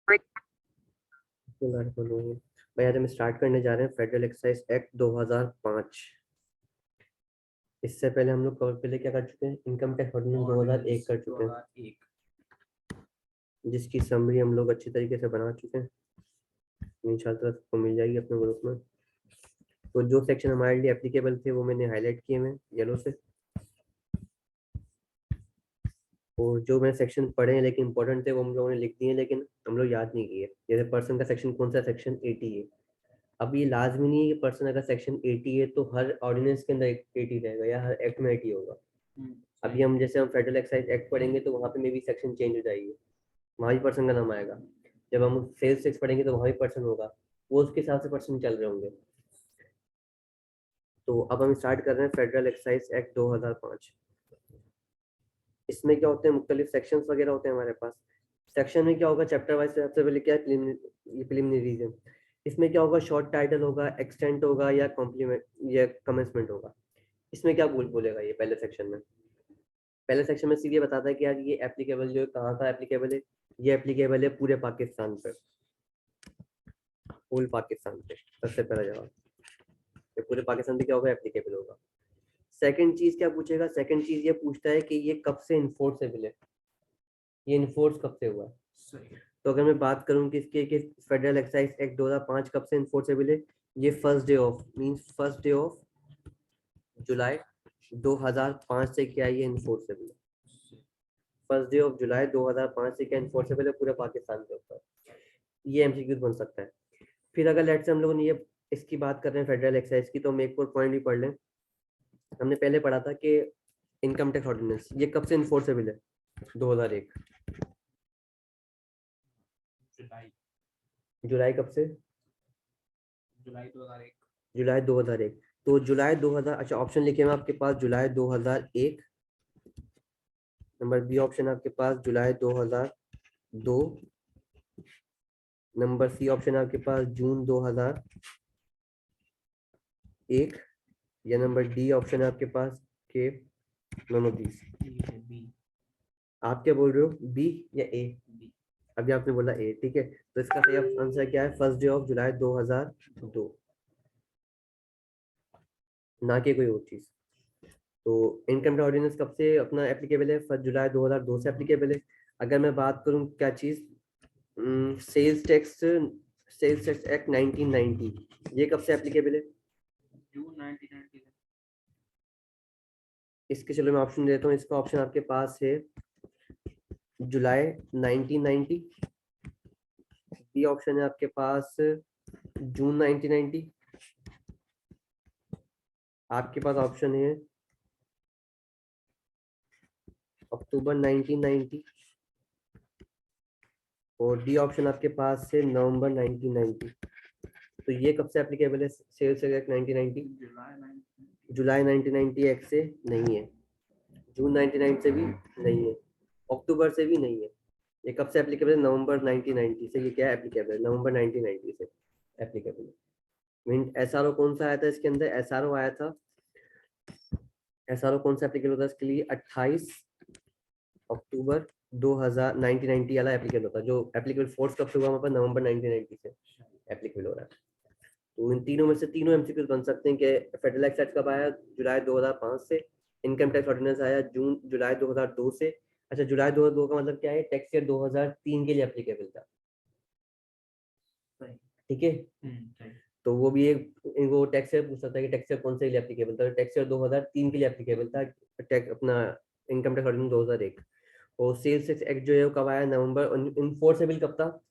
भाई आज हम स्टार्ट करने जा रहे हैं फेडरल एक्साइज एक्ट 2005। इससे पहले हम लोग पहले क्या कर चुके हैं, इनकम टैक्स ऑर्डिनेंस 2001 कर चुके हैं, जिसकी समरी हम लोग अच्छी तरीके से बना चुके हैं। इंशाल्लाह सबको मिल जाएगी अपने ग्रुप में। तो जो सेक्शन हमारे लिए एप्लीकेबल थे वो मैंने हाईलाइट किए हैं येलो से, और जो मैंने सेक्शन पढ़े हैं लेकिन इंपॉर्टेंट थे वो हम लोगों ने लिख दिए, लेकिन हम लोग याद नहीं किए। जैसे पर्सन का सेक्शन कौन सा, सेक्शन 80 है। अब ये लाजमी नहीं है कि पर्सन अगर सेक्शन 80 है तो हर ऑर्डिनेंस के अंदर 80 रहेगा या हर एक्ट में 80 होगा। अभी हम जैसे हम फेडरल एक्साइज एक्ट पढ़ेंगे तो वहाँ पे मे भी सेक्शन चेंज हो जाएगी, वहाँ भी पर्सन का नाम आएगा। जब हम सेल्स टैक्स पढ़ेंगे तो वहाँ भी पर्सन होगा, वो उसके हिसाब से पर्सन चल रहे होंगे। तो अब हम स्टार्ट कर रहे हैं फेडरल एक्साइज एक्ट 2005। इसमें क्या होते हैं, मुख्तलिफ सेक्शंस वगैरह होते हैं हमारे पास। सेक्शन में क्या होगा, चैप्टर वाइज सबसे पहले क्या है, प्रिलिमिनरीज है। इसमें क्या होगा, शॉर्ट टाइटल होगा, एक्सटेंट होगा या कॉम्प्लीमेंट या कमेंसमेंट होगा। इसमें क्या बोलेगा ये पहले सेक्शन में। पहले सेक्शन में सिर्फ ये बताता है कि यार ये एप्लीकेबल जो है कहाँ का एप्लीकेबल है, ये एप्लीकेबल है पूरे पाकिस्तान पे, फुल पाकिस्तान पे। सबसे पहला जवाब, ये पूरे पाकिस्तान पे क्या होगा, एप्लीकेबल होगा। सेकंड चीज क्या पूछेगा, सेकंड चीज ये पूछता है कि ये कब से इन्फोर्सेबल है, ये इन्फोर्स कब से हुआ है। तो अगर मैं बात करूं कि इसके कि फेडरल एक्साइज एक्ट 2005 कब से इन्फोर्सेबल है, ये फर्स्ट डे ऑफ जुलाई 2005 से क्या ये इन्फोर्सेबल है। फर्स्ट डे ऑफ जुलाई 2005 से क्या इन्फोर्सेबल है पूरे पाकिस्तान के ऊपर। ये एमसीक्यू बन सकता है। फिर अगर लेट से हम लोगों ने ये इसकी बात कर रहे हैं फेडरल एक्साइज की, तो हम एक और पॉइंट भी पढ़ लें। हमने पहले पढ़ा था कि इनकम टैक्स ऑर्डिनेंस ये कब से इन्फोर्सेबल है, 2001 जुलाई कब से, जुलाई 2001। तो जुलाई 2000, अच्छा ऑप्शन लिखे हैं आपके पास जुलाई 2001, नंबर बी ऑप्शन आपके पास जुलाई 2002, नंबर सी ऑप्शन आपके पास जून 2001, या नंबर डी ऑप्शन है आपके पास के दोनों बी। आप क्या बोल रहे हो, बी या ए? अभी आपने बोला ए, ठीक है। तो इसका सही आंसर क्या है, फर्स्ट डे ऑफ जुलाई 2002, ना कि कोई और चीज। तो इनकम टैक्स ऑर्डिनेंस कब से अपना एप्लीकेबल है, फर्स्ट जुलाई 2002 से एप्लीकेबल है। अगर मैं बात करूं क्या चीज, सेल्स टैक्स एक्ट 1990, ये कब से एप्लीकेबल है, जून 1990। इसके चलो मैं ऑप्शन देता हूँ, इसका ऑप्शन आपके पास है जुलाई 1990, बी ऑप्शन है आपके पास जून 1990, आपके पास ऑप्शन है अक्टूबर 1990, और डी ऑप्शन आपके पास है नवंबर 1990। तो ये कब से एप्लीकेबल है सेल्स एक्ट 1990, जुलाई 1990 एक्ट से नहीं है, जून 1990 से भी नहीं है, अक्टूबर से भी नहीं है। ये कब से एप्लीकेबल है, नवंबर 1990 से ये क्या एप्लीकेबल है, नवंबर 1990 से एप्लीकेबल है। मीन एसआरओ कौन सा आया था इसके अंदर, एसआरओ आया था, एसआरओ कौन सा एप्लीकेबल होता है इसके लिए, 28 अक्टूबर 2000 1990 वाला एप्लीकेबल होता है। जो एप्लीकेबल फोर्स कब से हुआ हमारे पास, नवंबर 1990 से एप्लीकेबल हो रहा है। तो इन तीनों में से तीनों एमसीक्यूज बन सकते हैं कि फेडरल एक्ट कब आया, जुलाई 2005 से। इनकम टैक्स ऑर्डिनेंस आया जुलाई 2002 से। अच्छा जुलाई 2002 का मतलब क्या है, टैक्स ईयर 2003 के लिए एप्लीकेबल था, ठीक है। तो वो भी एक वो टैक्स ईयर पूछ सकता है कि टैक्स ईयर कौन से लिए एप्लीकेबल था, टैक्स ईयर 2003 के लिए एप्लीकेबल था टैक्स अपना इनकम टैक्स ऑर्डिनेंस 2001। और सेल्स टैक्स एक्ट जो है वो कब आया, नवंबर, इनफोर्सेबल कब था,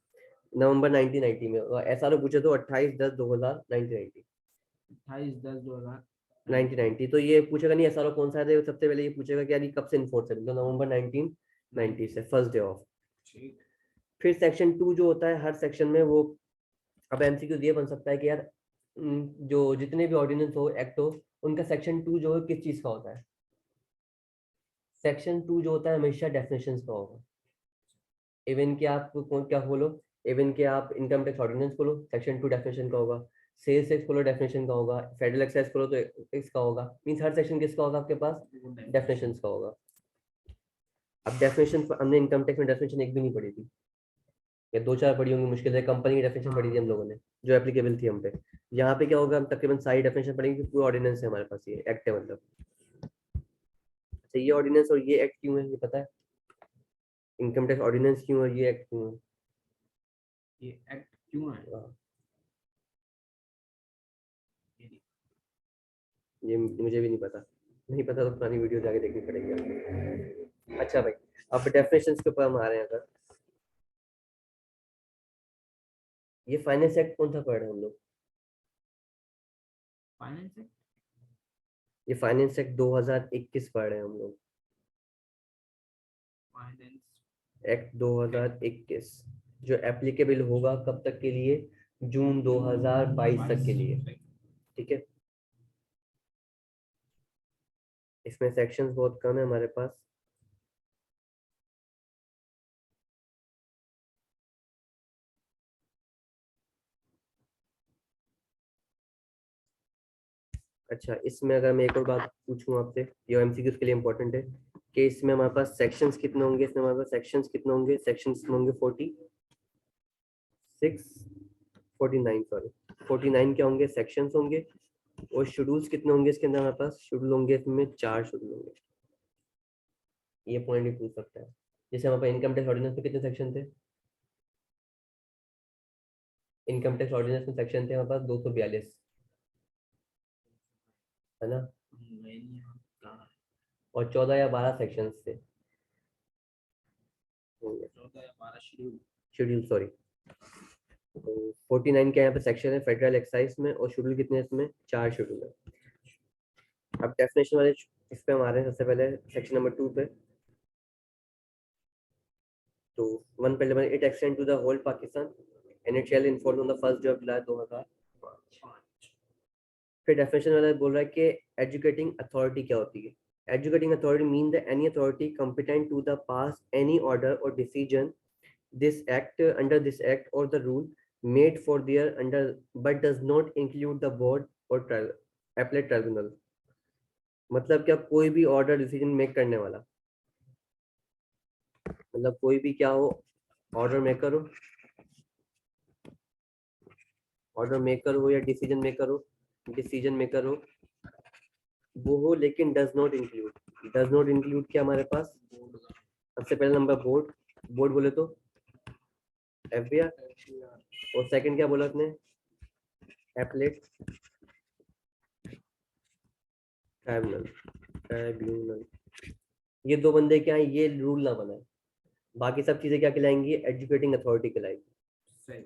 नवंबर 1990 में। ऐसा लोग पूछे तो 28/10/2000 1990। तो ये पूछेगा नहीं ऐसा कौन सा है, सबसे पहले ये पूछेगा कि यार ये कब से इन्फोर्सेबल, तो नवंबर 1990 से, फर्स्ट डे ऑफ। फिर सेक्शन 2 जो होता है हर सेक्शन में, वो अब एमसीक्यू ये बन सकता है कि यार जो जितने भी ऑर्डिनेंस हो, एक्ट हो, उनका सेक्शन 2 जो है किस चीज का होता है। सेक्शन 2 जो होता है हमेशा डेफिनेशंस का होगा। इवन कि आप कौन क्या खोलो, इवन कि आप इनकम टैक्स ऑर्डिनेंस खोलो, सेक्शन 2 डेफिनेशन का होगा। सेल्स टैक्स खोलो, डेफिनेशन का होगा। फेडरल एक्साइज खोलो तो इसका होगा। मींस हर सेक्शन किसका होगा आपके पास, डेफिनेशंस का होगा। अब डेफिनेशन हमने इनकम टैक्स में डेफिनेशन एक भी नहीं पढ़ी थी, या 2-4 पढ़ी होंगी मुश्किल से, कंपनी की डेफिनेशन पढ़ी थी हम लोगों ने जो एप्लीकेबल थी हम पे। यहाँ पे क्या होगा, हम तकरीबन सारी डेफिनेशन पढ़ेंगे, पूरा ऑर्डिनेंस है हमारे पास, ये एक्ट है मतलब। अच्छा ये ऑर्डिनेंस और ये एक्ट क्यों है ये पता है? इनकम टैक्स ऑर्डिनेंस क्यों है, ये एक्ट क्यों है? ये एक्ट क्यों है? हाँ, ये मुझे भी नहीं पता, नहीं पता तो पुरानी वीडियो जाके देखनी पड़ेगी आपको। अच्छा भाई, अब डेफिनेशंस के ऊपर हम आ रहे हैं। अगर ये फाइनेंस एक्ट कौन सा पढ़ रहे हैं हम लोग? फाइनेंस एक्ट, ये फाइनेंस एक्ट 2021 पढ़ रहे हैं हम लोग। फाइनेंस एक्ट 2021 जो एप्लीकेबल होगा कब तक के लिए? जून 2022 तक के लिए, ठीक है। इसमें सेक्शंस बहुत कम है हमारे पास। अच्छा इसमें अगर मैं एक और बात पूछूं आपसे, ये एमसीक्यू के लिए इंपॉर्टेंट है कि इसमें हमारे पास सेक्शंस कितने होंगे? इसमें हमारे पास सेक्शंस कितने होंगे? सेक्शंस होंगे 46 49 सॉरी 49 क्या होंगे? सेक्शंस होंगे। और शेड्यूल्स कितने होंगे इसके अंदर? हमारे पास शेड्यूल होंगे इसमें 4 शेड्यूल होंगे। ये पॉइंट भी पूछ सकता है। जैसे हमारे पास इनकम टैक्स ऑर्डिनेंस में कितने सेक्शन थे? इनकम टैक्स ऑर्डिनेंस में सेक्शन थे हमारे पास 242, है ना? और 14 या 12 सेक्शंस थे, 14 या 12 शेड्यूल। Schedule sorry. तो 49 के यहाँ पे सेक्शन है फेडरल एक्साइज में, और शेड्यूल कितने हैं इसमें? 4 शेड्यूल है। अब डेफिनेशन वाले इस पे हम आ रहे हैं सबसे पहले सेक्शन नंबर 2 पे। तो 1 पहले it extend to the whole Pakistan and it shall enforce on the 1 July 2005। फिर डेफिनेशन वाला बोल रहा है कि एजुकेटिंग अथॉरिटी क्या होती है? Adjudicating authority mean the any authority competent to the pass any order और decision this act under this act or the rule made for their under but does not include the board or appellate tribunal। मतलब क्या? कोई भी order decision make करने वाला, मतलब कोई भी क्या हो, ऑर्डर मेकर हो, ऑर्डर मेकर हो या डिसीजन मेकर हो, डिसीजन मेकर हो वो हो, लेकिन डज नॉट इंक्लूड क्या हमारे पास? सबसे पहला नंबर बोर्ड, बोर्ड बोले तो एफबीआर, और सेकंड क्या बोला आपने? Appellate tribunal, tribunal. ये दो बंदे क्या है, ये रूल ना बनाए, बाकी सब चीजें क्या कहलाएंगी? एजुकेटिंग अथॉरिटी कहलाएगी।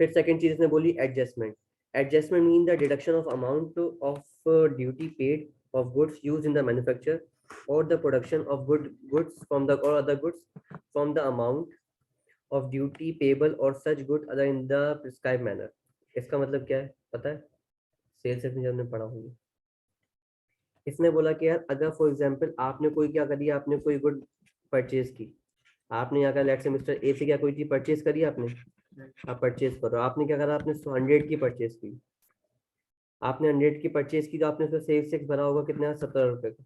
फिर सेकंड चीज इसने बोली adjustment. Adjustment mean the deduction of amount of duty paid of goods used in the manufacture or the production of goods from the or other goods from the amount of duty payable or such good other in the prescribe manner. इसका मतलब क्या है पता है? Sales में हमने पढ़ा होंगे। इसने बोला कि यार अगर फॉर एग्जांपल आपने कोई क्या करी, आपने कोई गुड परचेज की, आपने यहाँ का लेट से मिस्टर ए से क्या कोई चीज परचेज करी आपने, आप परचेज करो, आपने क्या करा? आपने 100 की परचेज की, आपने 100 की परचेज की, तो आपने उसमें सेल्स टैक्स भरा होगा कितना? 17 रुपए का।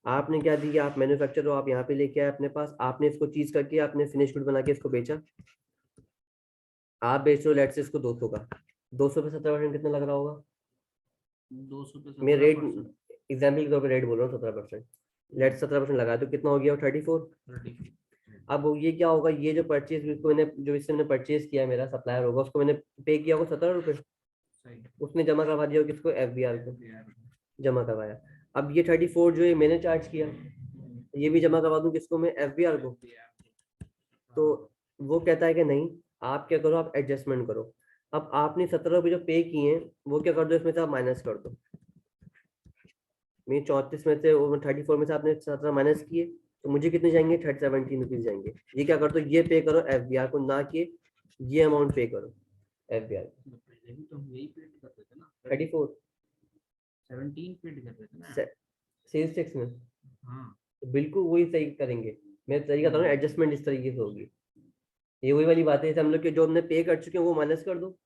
आपने क्या दी? आप मैन्युफैक्चर हो, आप यहाँ पे लेके आए अपने पास, आपने इसको चीज करके आपने फिनिश गुड बना के इसको बेचा, आप बेच रहे हो लेट से इसको 200 का, 200 पे 17% कितना लग रहा होगा? 200 पे मैं रेट 17%, एग्जाम्पल के तौर पर रेट बोल रहा हूँ, 17%। लेट 17% लगा तो कितना हो गया? 34। 34। अब ये क्या होगा? ये जो परचेज मैंने जो इससे मैंने परचेज किया, मेरा सप्लायर होगा, उसको मैंने पे किया होगा 17 रुपए, सही। उसने जमा करवा दिया होगा किसको? एफबीआर को यार, जमा करवाया। अब ये 34 जो है मैंने चार्ज किया, ये भी जमा करवा दूं किसको? मैं एफबीआर को। तो वो कहता है कि नहीं, आप क्या करो, आप एडजस्टमेंट करो। अब आपने 17 रुपये जो पे किए हैं वो क्या कर दो, इसमें से आप माइनस कर दो। मैं 34 में से 34 में से आपने 17 माइनस किए, तो मुझे कितने जाएंगे? 17 रुपीज जाएंगे। ये क्या कर दो, ये पे करो एफबीआर को, ना कि ये अमाउंट पे करो एफबीआर को। पहले भी तो हम यही पेड करते थे ना, 34 17 पेड करते थे ना। सेल्स टैक्स में हाँ, तो बिल्कुल वही सही करेंगे। मैं तरीका बताऊँ, एडजस्टमेंट इस तरीके से होगी। ये वही वाली बात है, जैसे हम लोग के जो हमने पे कर चुके हैं वो माइनस कर दो।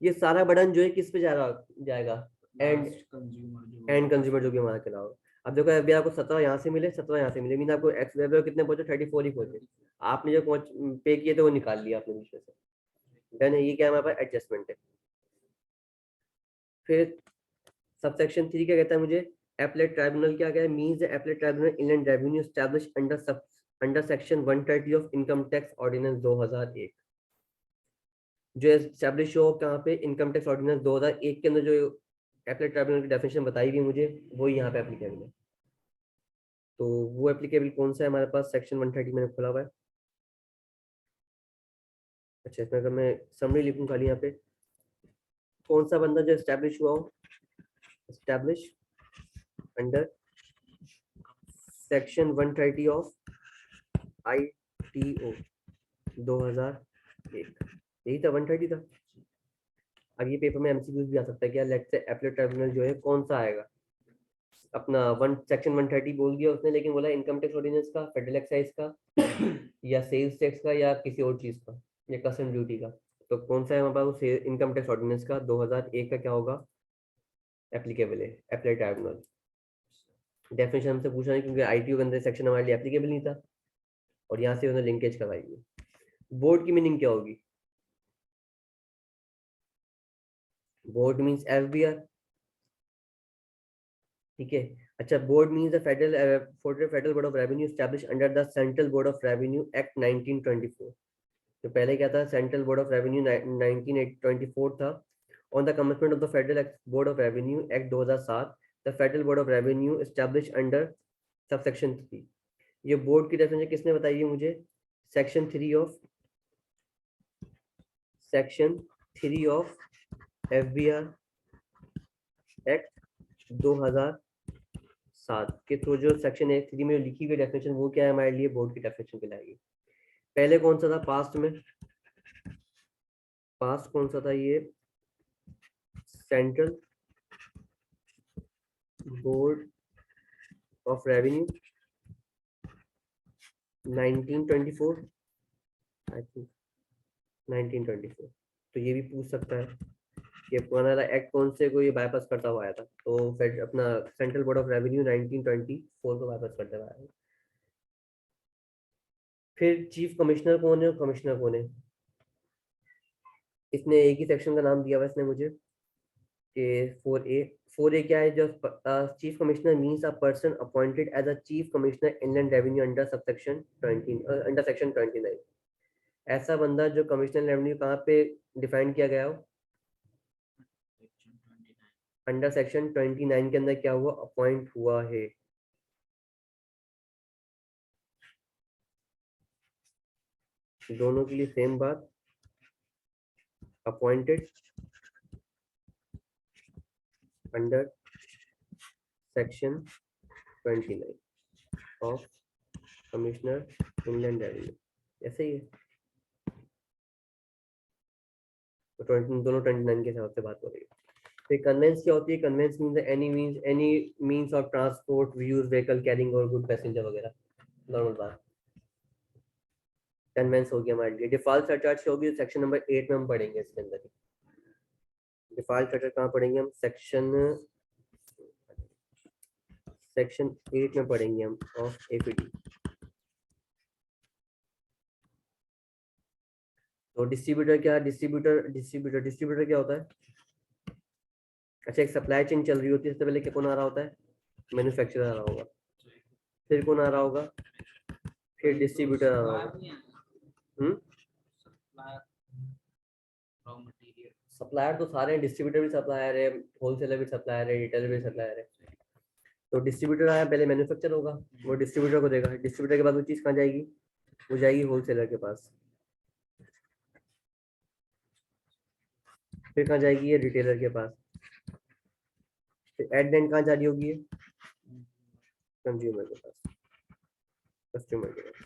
ये सारा बर्डन जो है किस पे जा रहा जाएगा? एंड कंज्यूमर जो एंड कंज्यूमर जो भी हमारा खिलाओ। अब देखो अभी आपको 17 यहाँ से मिले, 17 यहाँ से मिले, मीन आपको एक्स लेवल कितने पहुंचे, 34 ही पहुंचे। आपने जो पे किए थे वो निकाल लिया आपने बीच में से। डन है, ये क्या है हमारे पास एडजस्टमेंट है। फिर सबसेक्शन 3 क्या कहता है मुझे, एपलेट ट्राइब्यूनल क्या है, means the appellate tribunal inland revenue establish under section 130 of income tax ordinance 2001, जो एस्टैब्लिश हो कहाँ पे, इनकम टैक्स ऑर्डिनेंस 2001 के अंदर जो एपलेट ट्राइब्यूनल की डेफिनेशन बताई गई मुझे, वो यहाँ पे एप्लीकेबल है। तो वो एप्लीकेबल कौन सा है हमारे पास, सेक्शन 130 मैंने खोला हुआ है। अच्छा, इसमें अगर मैं समरी लिखूं खाली यहाँ पे, कौन सा बंदा जो एस्टैब्लिश हुआ हो, establish under section 130 of ITO 2001, यही था 130 था। अब ये पेपर में MCQs भी आ सकता है क्या, लेट्स से एपलेट ट्राइब्यूनल जो है कौन सा आएगा, अपना सेक्शन 130 बोल दिया उसने, लेकिन बोला इनकम टैक्स ऑर्डिनेंस का, फेडरल एक्साइज का, या सेल्स टैक्स का, या किसी और चीज का, या कस्टम ड्यूटी का। तो कौन सा है हमारे पास, इनकम टैक्स ऑर्डिनेंस का 2001 का क्या होगा, एप्लीकेबल है एप्लाई ट्राइब्यूनल। डेफिनेशन हमसे पूछा है क्योंकि ITO के अंदर सेक्शन हमारे लिए एप्लीकेबल नहीं था, और यहाँ से उन्होंने लिंकेज करवाई है। बोर्ड की मीनिंग क्या होगी, बोर्ड मीन्स FBR, ठीक है। अच्छा, board means the federal board of revenue establish under the central board of revenue act 1924। तो पहले क्या था, सेंट्रल बोर्ड ऑफ रेवेन्यू 1924 था। On the commencement of the federal board of revenue act 2007, the federal board of revenue establish under subsection 3। ये board की definition किसने बताई है मुझे, सेक्शन 3 ऑफ FBR एक्ट 2007 के थ्रू जो सेक्शन 3 में लिखी हुई डेफिनेशन, वो क्या है हमारे लिए बोर्ड की डेफिनेशन कहलाएगी। पहले कौन सा था पास्ट में, पास्ट कौन सा था, ये central board of revenue 1924, I think 1924। तो ये भी पूछ सकता है कि पुराना वाला एक्ट कौन से को ये बाईपास करता हुआ आया था, तो फिर अपना सेंट्रल बोर्ड ऑफ रेवेन्यू 1924 को बाईपास करते हुआ आया है। फिर चीफ कमिश्नर कौन है और कमिश्नर कौन है, इसने एक ही सेक्शन का नाम दिया हुआ इसने मुझे कि 4A क्या है, जो chief commissioner means a person appointed as a chief commissioner inland revenue under subsection 20 under section 29। ऐसा बंदा जो कमिश्नर रेवेन्यू कहाँ पे डिफाइन किया गया हो, अंडर सेक्शन 29 के अंदर क्या हुआ, अपॉइंट हुआ है। दोनों के लिए सेम बात, appointed under section 29 of commissioner inland revenue, ऐसे ही है। तो 20 दोनों 29 के हिसाब से बात हो रही है। फिर कन्वेंस क्या होती है, conveyance means any means of transport, use vehicle carrying और गुड पैसेंजर वगैरह, नॉर्मल बात। कन्वेंस हो गया हमारे लिए। डिफॉल्ट सरचार्ज होगी सेक्शन नंबर 8 में हम पढ़ेंगे इसके अंदर ही। डिफॉल्ट सरचार्ज कहाँ पढ़ेंगे हम, सेक्शन 8 में पढ़ेंगे हम ऑफ APD। तो डिस्ट्रीब्यूटर क्या, डिस्ट्रीब्यूटर क्या होता है। अच्छा, एक सप्लाई चेन चल रही होती है, सबसे पहले क्या कौन आ रहा होता है, मैन्युफैक्चरर आ रहा होगा, फिर कौन आ रहा होगा, फिर डिस्ट्रीब्यूटर आ रहा होगा। सप्लायर तो सारे हैं, डिस्ट्रीब्यूटर भी सप्लायर है, होलसेलर भी सप्लायर है, रिटेलर भी सप्लायर है। तो डिस्ट्रीब्यूटर आया, पहले मैन्युफैक्चर होगा, वो डिस्ट्रीब्यूटर को देगा, डिस्ट्रीब्यूटर के बाद वो चीज़ कहाँ जाएगी, वो जाएगी होलसेलर के पास, फिर कहाँ जाएगी, ये रिटेलर के पास, फिर एट द एंड कहाँ जा रही होगी, ये कंज्यूमर के पास, कस्टमर के पास।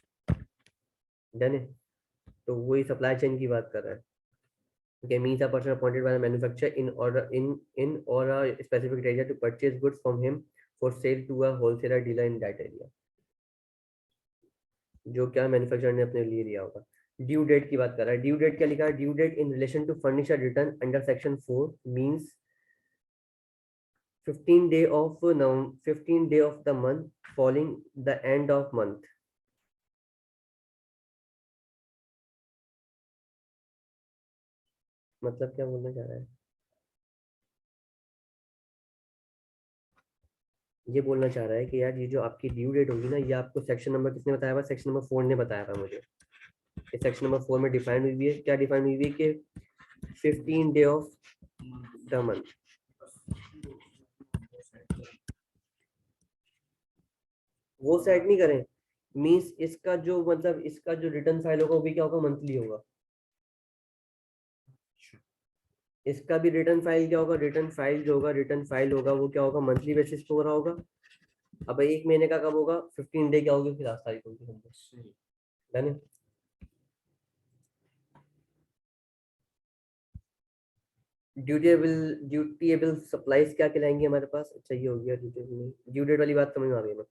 डन है। तो वही सप्लाई चेन की बात कर रहा है। Okay, means a person appointed by the manufacturer in or a specific area to purchase goods from him for sale to a wholesaler dealer in that area, जो क्या मैन्युफैक्चरर ने अपने लिए लिया होगा। ड्यू डेट की बात कर रहा है, ड्यू डेट क्या लिखा है, due date in relation to furnish return under section 4 means 15 day of 15 day of the month following the end of month. मतलब क्या बोलना चाह रहा है? ये बोलना चाह रहा है कि यार ये जो आपकी ड्यू डेट होगी ना, ये आपको सेक्शन नंबर किसने बताया हुआ? सेक्शन नंबर 4 ने बताया था मुझे। सेक्शन नंबर 4 में डिफाइन हुई है, क्या डिफाइन हुई है कि 15 डे ऑफ द मंथ। वो सेट नहीं करें, मींस इसका जो मतलब इसका जो रिटर्न फाइल होगा वो भी क्या होगा? मंथली होगा। इसका भी रिटर्न फाइल क्या होगा? रिटर्न फाइल जो होगा, रिटर्न फाइल होगा वो क्या होगा? मंथली बेसिस पे हो रहा होगा। अब एक महीने का कब होगा? 15 डे क्या होगी? फिर 10 तारीख होगी, है ना? ड्यूटीएबल सप्लाईज क्या कहलाएंगे हमारे पास? अच्छा ये हो गया ड्यू डेट वाली बात समझ में आ गई ना।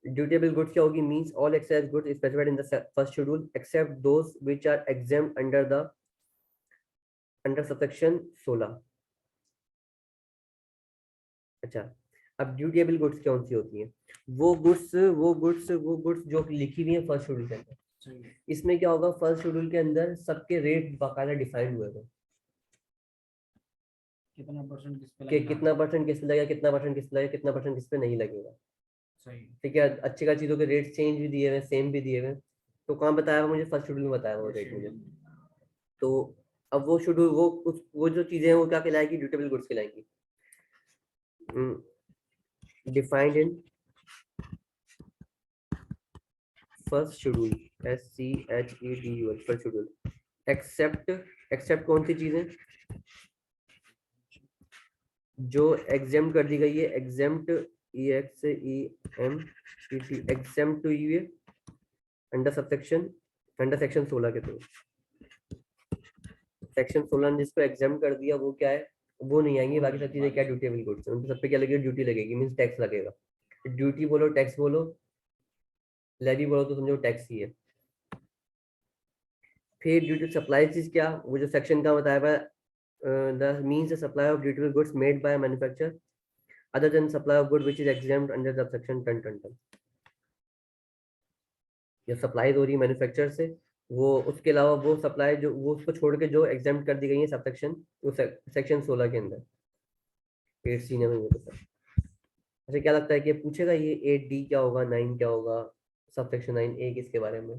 ड्यूटेबल गुड्स क्या होगी? Means all excise goods specified in the first schedule except those which are exempt under subsection 16। अच्छा, अब ड्यूटेबल गुड्स कौन सी होती है? वो गुड्स जो लिखी हुई है फर्स्ट शेड्यूल के अंदर। इसमें क्या होगा? फर्स्ट शेड्यूल के अंदर सबके रेट बाकायदा डिफाइंड हुए थे, कितना परसेंट किस पे कि लगेगा। कितना परसेंट किस पे लगेगा, कितना परसेंट किस पे लगेगा, कितना परसेंट किस पे नहीं लगेगा। सही। ठीक है, अच्छी का चीजों के रेट चेंज भी दिए हुए, सेम भी दिए हुए। तो कहाँ बताया हुआ? मुझे फर्स्ट शेड्यूल में बताया हुआ रेट मुझे। तो अब वो शेड्यूल वो जो चीजें हैं वो क्या कहलाएगी? ड्यूटेबल गुड्स कहलाएंगी। Defined in first schedule, SCHEDUL, first schedule. Except कौन सी चीजें जो एग्जाम कर दी गई है? एग्जाम्प्ट, EXEMPT, एग्जाम्प्ट हुई है अंडर सबसेक्शन, अंडर सेक्शन 16 के थ्रू। सेक्शन 16 ने जिसको एग्जाम कर दिया वो क्या है? वो नहीं आएंगे। बाकी सब चीजें क्या? Dutiable goods. उन सब पे क्या लगेगा? ड्यूटी लगेगी, मींस टैक्स लगेगा। ड्यूटी बोलो, टैक्स बोलो, लेवी बोलो, तो समझो टैक्स ही है। फिर ड्यूटी सप्लाई चीज क्या? वो जो सेक्शन का बताया हुआ है, the means the supply of dutiable goods made by manufacturer other than supply of good which is exempt under subsection 10 या सप्लाई हो रही है मैन्युफैक्चरर से, वो उसके अलावा वो सप्लाई जो वो उसको छोड़ के जो एग्जाम कर दी गई है सबसेक्शन, वो सेक्शन 16 के अंदर 8C ने मुझे पता। अच्छा क्या लगता है कि पूछेगा ये 8D क्या होगा, 9 क्या होगा, सबसेक्शन 9A किसके बारे में?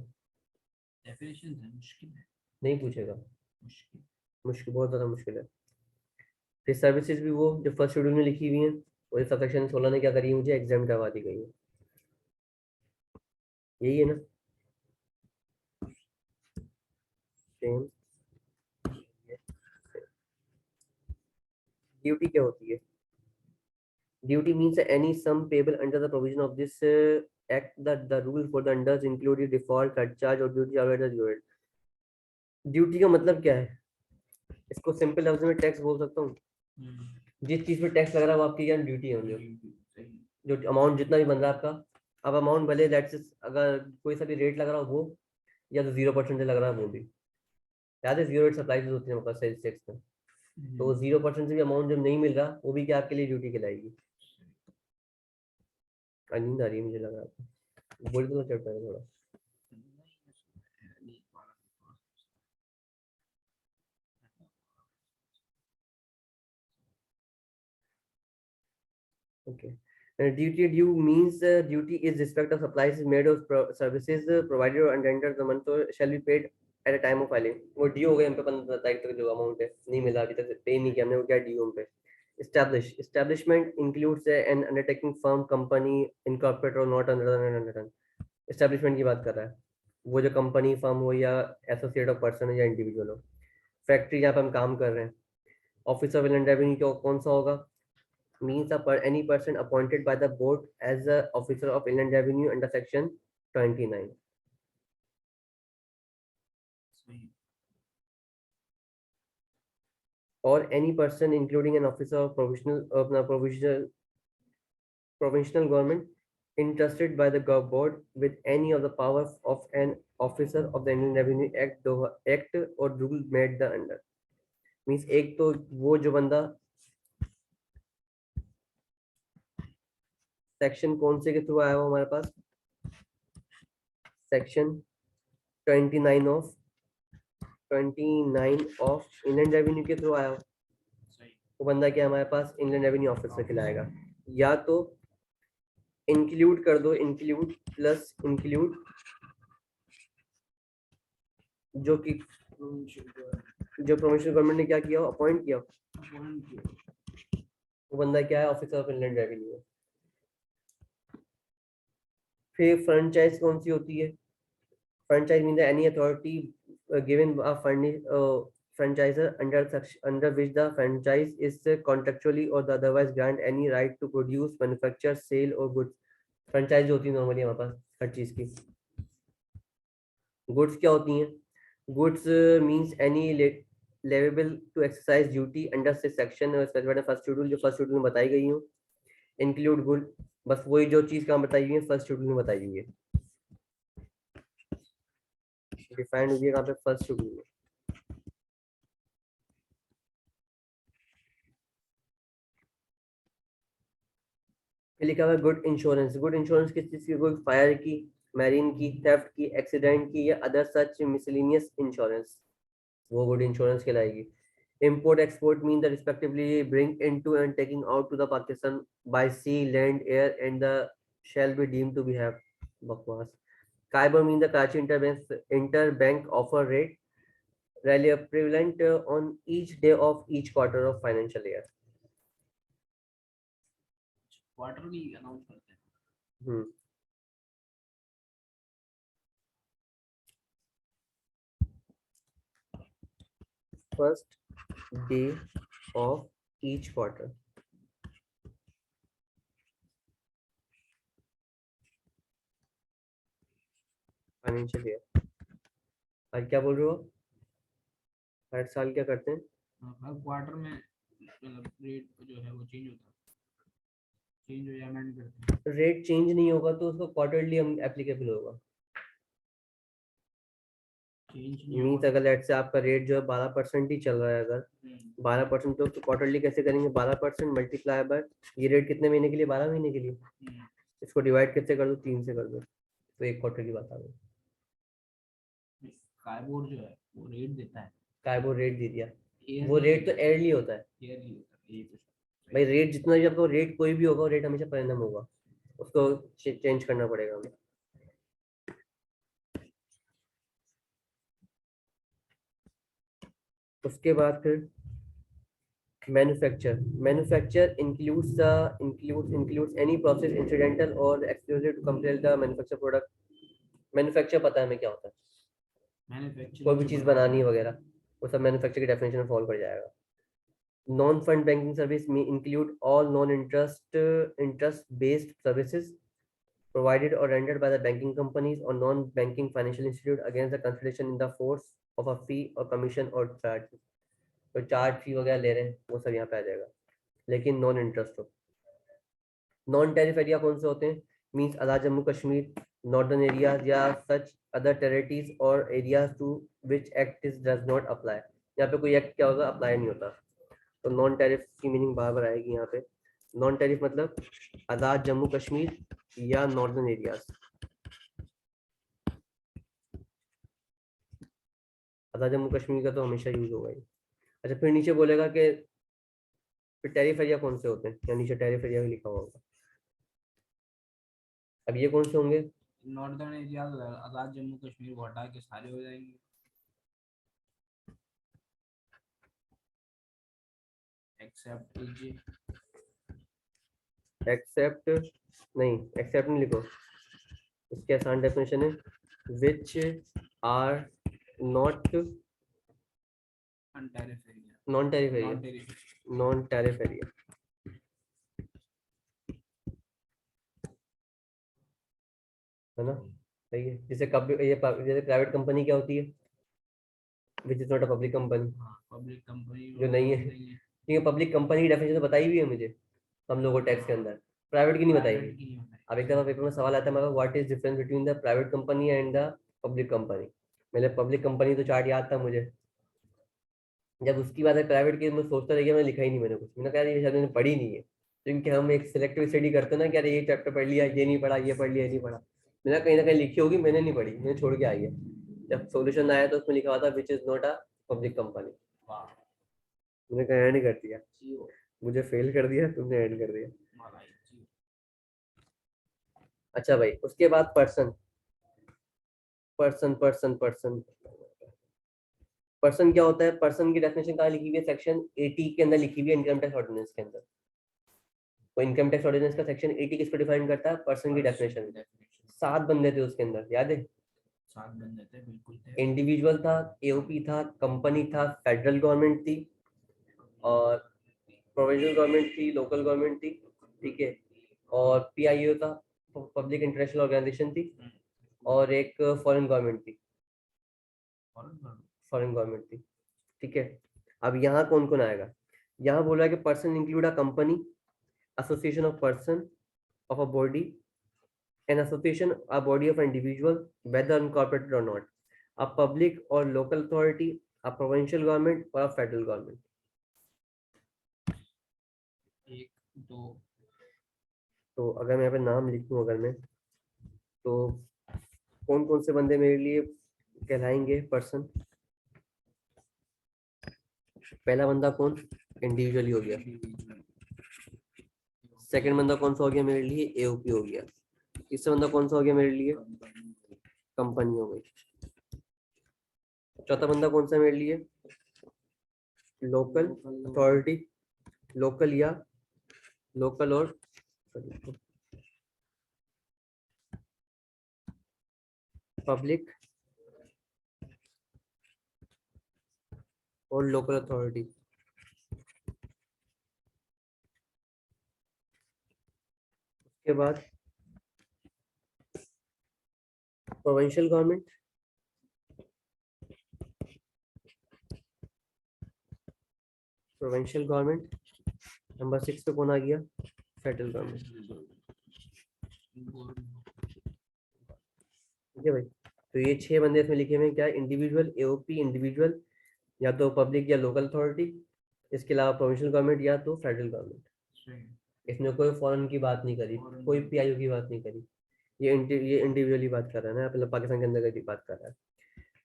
डेफिनेशन है, मुश्किल है। नहीं पूछेगा, मुश्किल। मुश्किल, बहुत ज्यादा मुश्किल है। फिर सर्विसेज भी वो जो फर्स्ट शेड्यूल में लिखी हुई है, वो सबसेक्शन 16 ने क्या करी है? मुझे एग्जाम करवा दी गई है। यही है ना? सेम। ड्यूटी क्या होती है? Duty means any sum payable under the provision of this act. The rule for the unders include default, surcharge और duty already included. ड्यूटी का मतलब क्या है? इसको सिंपल लफ्ज में टैक्स बोल सकता हूँ। जिस चीज पे टैक्स लग रहा है वो आपकी क्या ड्यूटी है? जो अमाउंट जितना भी बन रहा है आपका, अब अमाउंट भले लेट्स अगर कोई सा भी रेट लग रहा हो वो, या तो 0% लग रहा है वो भी, याद है 0 रेट सप्लाई होती है सेल्स टैक्स में, तो 0% से भी अमाउंट जब नहीं मिल रहा वो भी क्या आपके लिए ड्यूटी कहलाएगी। नींद आ रही है मुझे लग रहा है, बोल तो चढ़ पाएगा थोड़ा। Okay. Duty due means duty is respect of supplies made of services provided and rendered the month so shall be paid at a time of filing. वो ड्यू हो गए हम पे 15 तारीख तक जो अमाउंट है नहीं मिला अभी तक पे नहीं किया हमने, वो क्या ड्यू हम पे। Establishment includes an undertaking firm, company, incorporated or not under establishment की बात कर रहा है, वो जो कंपनी फर्म हो या एसोसिएट ऑफ पर्सन या इंडिविजुअल हो। फैक्ट्री जहाँ पे हम काम कर रहे हैं। ऑफिसर ऑफ इनलैंड रेवेन्यू कौन सा होगा? Means any person appointed by the board as a officer of Inland Revenue under section 29. Or any person including an officer of provincial government entrusted by the board with any of the powers of an officer of the Inland Revenue Act or rule made the under. Means एक तो वो जो बंदा section कौन से के through आया हुआ हमारे पास? Section 29 of 29 of Indian revenue के थ्रू आया हो। सही। वो बंदा क्या हमारे पास इंडियन रेवेन्यू ऑफिस से खिलाएगा, या तो इंक्लूड कर दो, इंक्लूड प्लस इंक्लूड, जो कि जो प्रोविंशियल गवर्नमेंट ने क्या किया, अपॉइंट किया, वो बंदा क्या है, ऑफिसर ऑफ इंडियन रेवेन्यू। फिर फ्रेंचाइज कौन सी होती है? Franchise mean any authority given franchisor under which the franchise is contractually or otherwise grant any right to produce, manufacture, sale or goods. Franchise होती है नॉर्मली हमारे पास हर चीज की। गुड्स क्या होती हैं? Goods means any leviable to exercise duty under से section first schedule, जो फर्स्ट शेड्यूल में बताई गई हूँ। इंक्लूड गुड, बस वही जो चीज कहाँ बताई हुई है, फर्स्ट शेड्यूल में बताई हुई है, डिफाइंड हुई है कहाँ पे, फर्स्ट शेड्यूल में। लिखा हुआ है गुड इंश्योरेंस। गुड इंश्योरेंस किस चीज की? कोई फायर की, मैरीन की, थेफ्ट की, एक्सीडेंट की, या अदर सच मिसलेनियस इंश्योरेंस, वो गुड इंश्योरेंस कहलाएगी। Import export mean the respectively bring into and taking out to the Pakistan by sea, land, air and the shall be deemed to be have बकवास। Kaiber mean the Karachi interbank offer rate rally prevalent on each day of each quarter of financial year. Quarterly announce करते हैं। हम्म, first day of each quarter. Financial year. और क्या बोल रहे हो? हर साल क्या करते हैं? हर क्वार्टर में मतलब रेट जो है वो चेंज होता है, चेंज हो या अमेंड करते हैं। रेट चेंज नहीं होगा तो उसको क्वार्टरली एप्लीकेबल होगा। चेंज नहीं मीन्स होगा अगर लेट से आपका रेट जो है 12% ही चल रहा है, अगर 12%, तो क्वार्टरली कैसे करेंगे? 12% मल्टीप्लाई बाय ये रेट कितने महीने के लिए? 12 महीने के लिए। इसको डिवाइड कितने कर दो? 3 से कर दो, तो एक क्वार्टर की बात आ गई। काइबोर जो है वो रेट देता है, काइबोर रेट दे दिया, Yearly वो रेट तो एयरली होता है yearly होता है, ये कुछ भाई। रेट जितना भी आपको रेट कोई भी होगा, रेट हमेशा पर एनम होगा, उसको चेंज करना पड़ेगा हमें। उसके बाद फिर manufacture includes any process incidental or exclusive to complete the manufacture product. Manufacture पता है हमें क्या होता है? कोई भी चीज बनानी वगैरह, वो सब मैन्युफैक्चर की डेफिनेशन में फॉल कर जाएगा। नॉन फंड बैंकिंग सर्विस में include all non interest based services provided or rendered by the banking companies or non-banking financial institute against the consideration in the force of a fee or commission or charge. तो charge फी वगैरह ले रहे हैं वो सब यहाँ पे आ जाएगा, लेकिन नॉन इंटरेस्ट हो। नॉन टैरिफ एरिया कौन से होते हैं? Means Azad Jammu Kashmir, northern areas या सच अदर टेरिटरीज और areas to which act is does not apply. यहाँ पे कोई एक्ट क्या होगा? अप्लाई नहीं होता। तो नॉन टैरिफ की मीनिंग बार आएगी यहाँ पे। नॉन टैरिफ मतलब आज़ाद जम्मू कश्मीर या नॉर्दर्न एरियाज। आज़ाद जम्मू कश्मीर का तो हमेशा यूज होगा ही। अच्छा, फिर नीचे बोलेगा कि फिर टैरिफ एरिया कौन से होते हैं, या नीचे टैरिफ एरिया भी लिखा हुआ होगा। अब ये कौन से होंगे? नॉर्दर्न एरिया आजाद जम्मू कश्मीर को हटा के सारे हो जाएंगे। एक्सेप्ट कीजिए, एक्सेप्ट नहीं, एक्सेप्ट नहीं लिखो, इसके आसान डेफिनेशन है which are not untariff area, non tariff non area, tariff. Non tariff area, है ना? सही है। जैसे कब ये जैसे प्राइवेट कंपनी क्या होती है? Which is not a public company, public company जो नहीं है। ठीक है, पब्लिक कंपनी की डेफिनेशन तो बताई हुई है मुझे हम लोगों को टैक्स के अंदर, प्राइवेट की नहीं बताई हुई। अब एक दफा पेपर में सवाल आता है मतलब what is difference between the private company and the public company. मैंने पब्लिक कंपनी तो चार्ट याद था मुझे, जब उसकी बात है प्राइवेट की मैं सोचता रह गया, मैंने लिखा ही नहीं मैंने कुछ, मैंने कहा ये शायद मैंने पढ़ी नहीं है, क्योंकि हम एक सिलेक्टिव स्टडी करते हैं ना कि अरे ये चैप्टर पढ़ लिया, ये नहीं पढ़ा, ये पढ़ लिया, ये नहीं पढ़ा। मैंने कहीं ना कहीं लिखी होगी, मैंने नहीं पढ़ी, मैंने छोड़ के आई है। जब सॉल्यूशन आया तो उसमें लिखा हुआ था which is not a public company. वाह मैंने कहा ऐड कर दिया, जियो मुझे फेल कर दिया, तुमने ऐड कर दिया। मलाई जियो। अच्छा भाई, उसके बाद person person person person person क्या होता है? पर्सन की डेफिनेशन कहाँ लिखी हुई है? सेक्शन 80 के अंदर लिखी हुई है, इनकम टैक्स ऑर्डिनेंस के अंदर। तो इनकम टैक्स ऑर्डिनेंस का सेक्शन 80 किसको डिफाइन करता है? पर्सन की डेफिनेशन। 7 बंदे थे उसके अंदर, याद है? 7 बंदे थे, बिल्कुल थे। इंडिविजुअल था, एओपी था, कंपनी था, फेडरल गवर्नमेंट थी, और प्रोविंशियल गवर्नमेंट थी, लोकल गवर्नमेंट थी, ठीक है, और पीआईओ था, पब्लिक इंटरनेशनल ऑर्गेनाइजेशन थी, और एक फॉरेन गवर्नमेंट थी, फॉरेन गवर्नमेंट थी, ठीक है। अब यहाँ कौन कौन आएगा? यहाँ बोला है कि person include a company, association of person, of a body, an association, a body of an individual, whether incorporated or not, a public or local authority, a provincial government or a federal government. 1 2 तो अगर मैं यहाँ पे नाम लिख दूं, अगर मैं, तो कौन कौन से बंदे मेरे लिए कहलाएंगे पर्सन? पहला बंदा कौन? इंडिविजुअली हो गया। सेकंड बंदा कौन सा हो गया मेरे लिए? एओपी हो गया। तीसरा बंदा कौन सा हो गया मेरे लिए? कंपनी हो गई। चौथा बंदा कौन सा मेरे लिए? लोकल अथॉरिटी, लोकल या लोकल और पब्लिक और लोकल अथॉरिटी। उसके बाद provincial government, provincial government. Number 6 पे कौन आ गया? Federal government. ठीक है भाई, तो ये 6 बंदे इसमें लिखे हुए हैं। क्या? इंडिविजुअल, एओपी, इंडिविजुअल, या तो पब्लिक या लोकल अथॉरिटी, इसके अलावा प्रोविंशियल गवर्नमेंट या तो फेडरल गवर्नमेंट। इसमें कोई फॉरेन की बात नहीं करी, कोई पीआईओ की बात नहीं करी, ये इंडिविजुअली बात कर रहा है ना, मतलब पाकिस्तान के अंदर की बात कर रहा है।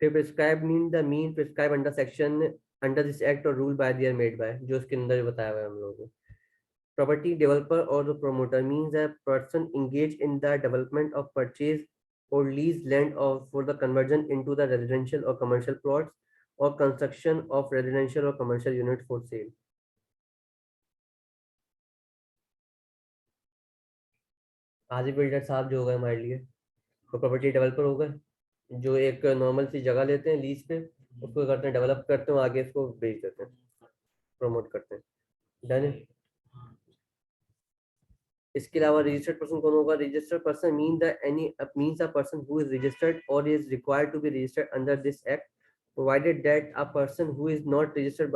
फिर prescribe mean the mean prescribe under section under this act or rule by there made by, जो इसके अंदर बताया हुआ है हम लोगों को। Property developer or promoter means a person engaged in the development of purchase or lease land or for the conversion into the residential or commercial plots or construction of residential or commercial unit for sale. Haji builder साहब जो हो गए हमारे लिए, तो property developer हो गए, जो एक नॉर्मल सी जगह लेते हैं लीज पे, उसको करते हैं डेवलप करते हैं, आगे इसको बेच देते हैं, प्रमोट करते हैं। डन है। इसके अलावा रजिस्टर्ड पर्सन कौन होगा? Registered person means a person who is registered or is required to be registered under this act, provided that a person who is not registered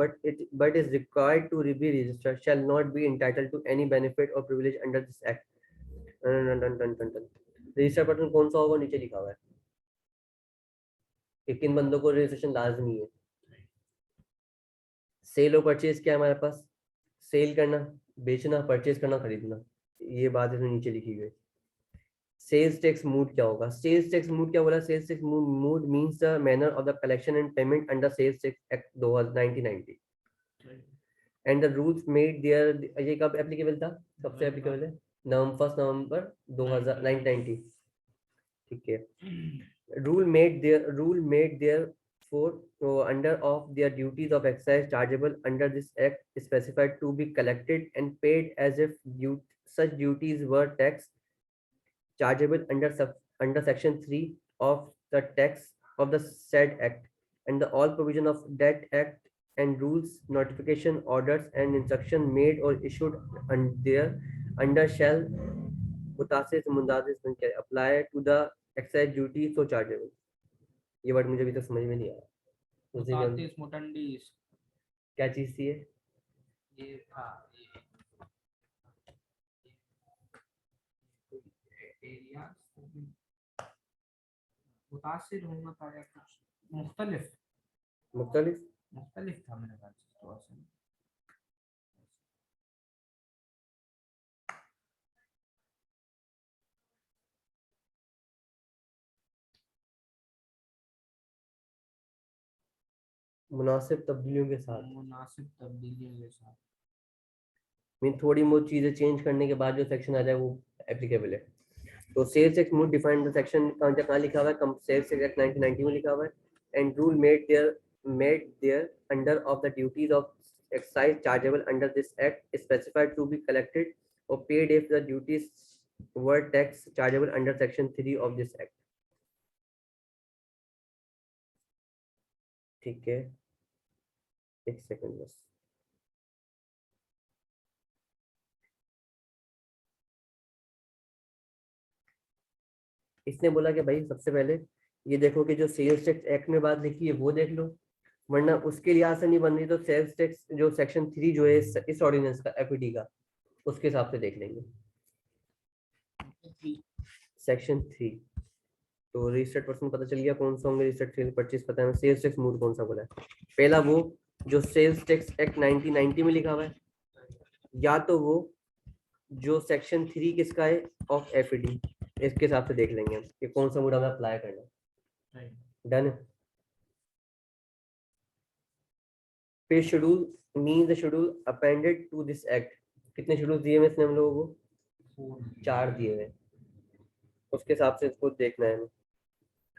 but is required to be registered shall not be entitled to any benefit or privilege under this act. Registered person कौन सा होगा? नीचे लिखा हुआ है कि किन बंदों को रजिस्ट्रेशन लाजमी है। सेल और परचेज क्या है हमारे पास? सेल करना, बेचना, परचेज करना, खरीदना, ये बात इसमें नीचे लिखी गई। सेल्स टैक्स मूड क्या होगा? सेल्स टैक्स मूड क्या बोला? Sales tax mode means the manner of the collection and payment under sales tax act 1990 and the rules made there. ये कब एप्लीकेबल था? कब से एप्लीकेबल है? 1 नवंबर 1990, ठीक है। rule made their for under of their duties of excise chargeable under this act specified to be collected and paid as if such duties were tax chargeable under section 3 of the tax of the said act, and the all provision of that act and rules, notification, orders and instruction made or issued under shall apply to the excise duty so chargeable. ये word मुझे अभी तक समझ में नहीं आया। उसी में मुतातिस मुटंडीस क्या चीज थी ये? ये था ये एरिया मुतासिर होना था या कुछ मुख्तलिफ मुख्तलिफ मुख्तलिफ था मेरे ख्याल से थोड़ा सा। मुनासिब तब्दीलियों के साथ, मुनासिब तब्दीलियों के साथ। मीन थोड़ी बहुत चीजें चेंज करने के बाद जो सेक्शन आ जाए वो एप्लीकेबल है। तो sales tax mode defined the section कहाँ लिखा हुआ है, सेल्स टैक्स एक्ट 1990 में लिखा हुआ है। And rule made there under of the duties of excise chargeable under this act specified to be collected or paid if the duties were tax chargeable under section 3 of this act. ठीक है, एक second बस। इसने बोला कि भाई सबसे पहले ये देखो कि जो सेल्स टैक्स एक्ट में बात लिखी है वो देख लो, वरना उसके लिहाज से नहीं बन रही तो सेल्स टैक्स जो सेक्शन 3 जो है इस ऑर्डिनेंस का एफईडी का, उसके हिसाब से देख लेंगे। सेक्शन 3 तो रजिस्टर्ड पर्सन पता चल गया कौन सा होंगे, रजिस्टर्ड सेल परचेज पता है, सेल्स टैक्स मोड कौन सा बोला है। पहला वो जो सेल्स टैक्स एक्ट 1990 में लिखा हुआ है, या तो वो जो सेक्शन 3 किसका है ऑफ एफईडी, इसके हिसाब से देख लेंगे हम कि कौन सा मोड हमें अप्लाई करना है। डन। फिर schedule mean the schedule appended to this act, कितने शेड्यूल दिए हुए इसने हम लोगों को, 4 दिए हुए, उसके हिसाब से इसको देखना है हमें।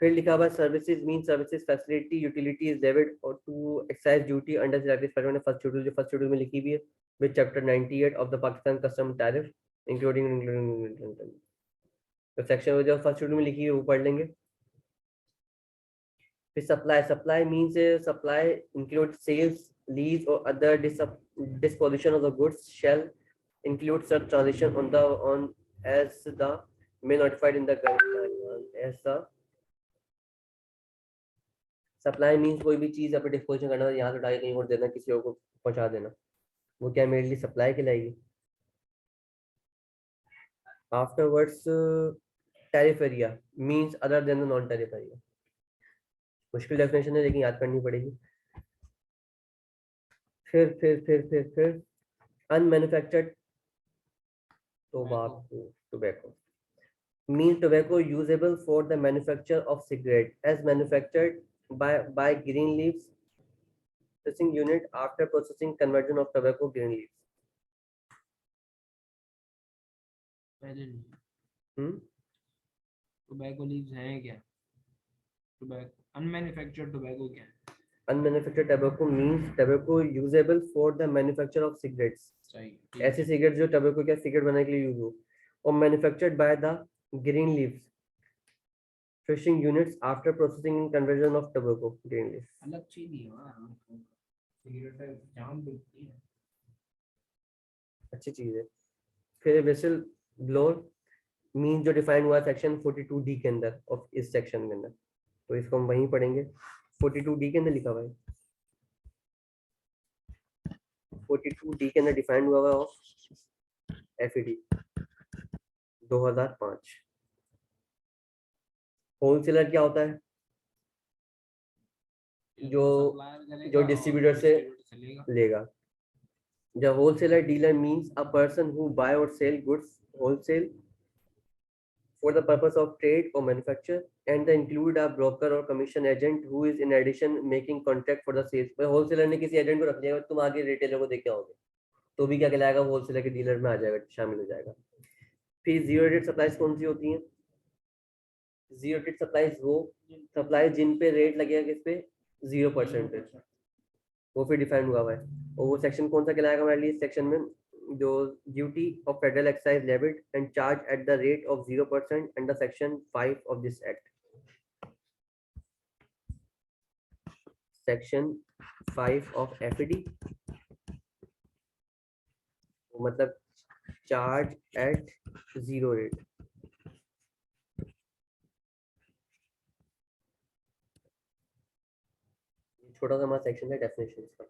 फिर लिखा हुआ services mean services facility utility is debit or to excise duty under first schedule, जो फर्स्ट शेड्यूल में लिखी हुई है with chapter 98 of the Pakistan custom tariff including. तो सेक्शन जो फर्स्ट शेड्यूल में लिखी है वो पढ़ लेंगे। फिर supply means supply include sales lease or other disposition of the goods shall include such transaction on as the may notified in the as the supply means कोई भी चीज अपने डिस्पोजिशन करना, यहाँ से उठा के कहीं और देना, किसी और को पहुंचा देना, वो क्या मेरे लिए सप्लाई कहलाएगी। Afterwards tariff area means other than the non tariff area, मुश्किल डेफिनेशन है लेकिन याद करनी पड़ेगी। फिर अनमैन्युफैक्चर्ड tobacco means tobacco usable for the manufacture of cigarette as manufactured by green leaves processing unit after processing conversion of tobacco green leaves। पहले नहीं, हम्म tobacco leaves हैं क्या, टोबैको अनमैन्युफैक्चर्ड टोबैको क्या है। unmanufactured tobacco means tobacco usable for the manufacture of cigarettes, सही, ऐसे cigarette जो tobacco क्या सिगरेट बनाने के लिए यूज हो, और manufactured by the green leaves finishing units after processing and conversion of tobacco green leaves। अलग चीज ही है ना, सिगरेट है जाम बिकती है। अच्छी चीज है। फिर वेसल ब्लोअर मीन जो डिफाइंड हुआ सेक्शन 42D के अंदर ऑफ इस सेक्शन के अंदर, तो इसको हम वहीं पढ़ेंगे। 42D के अंदर लिखा हुआ है, 42D के अंदर डिफाइंड हुआ हुआ ऑफ एफईडी 2005। होलसेलर क्या होता है, जो डिस्ट्रीब्यूटर से लेगा। The wholesaler dealer means a person who buy or sell goods wholesale for the purpose of trade or manufacture, and they include a broker or commission agent who is in addition making contract for the sales। wholesaler ने किसी agent को रख लिया, तुम आगे retailer को देके आओगे तो भी क्या कहलाएगा, होलसेलर के डीलर में आ जाएगा, शामिल हो जाएगा। फिर जीरो रेट सप्लाईज कौन सी होती हैं, जीरो रेट सप्लाईज वो सप्लाई जिन पे रेट लगेगा किस पे 0% है, वो फिर डिफाइन हुआ है। और वो सेक्शन कौन सा कहलाएगा हमारे लिए, सेक्शन में जो duty of federal excise levied and charge at the rate of 0% under section 5 of this act. Section 5 of FED मतलब चार्ज एट 0 रेट। छोटा सा हमारा सेक्शन है डेफिनेशन का।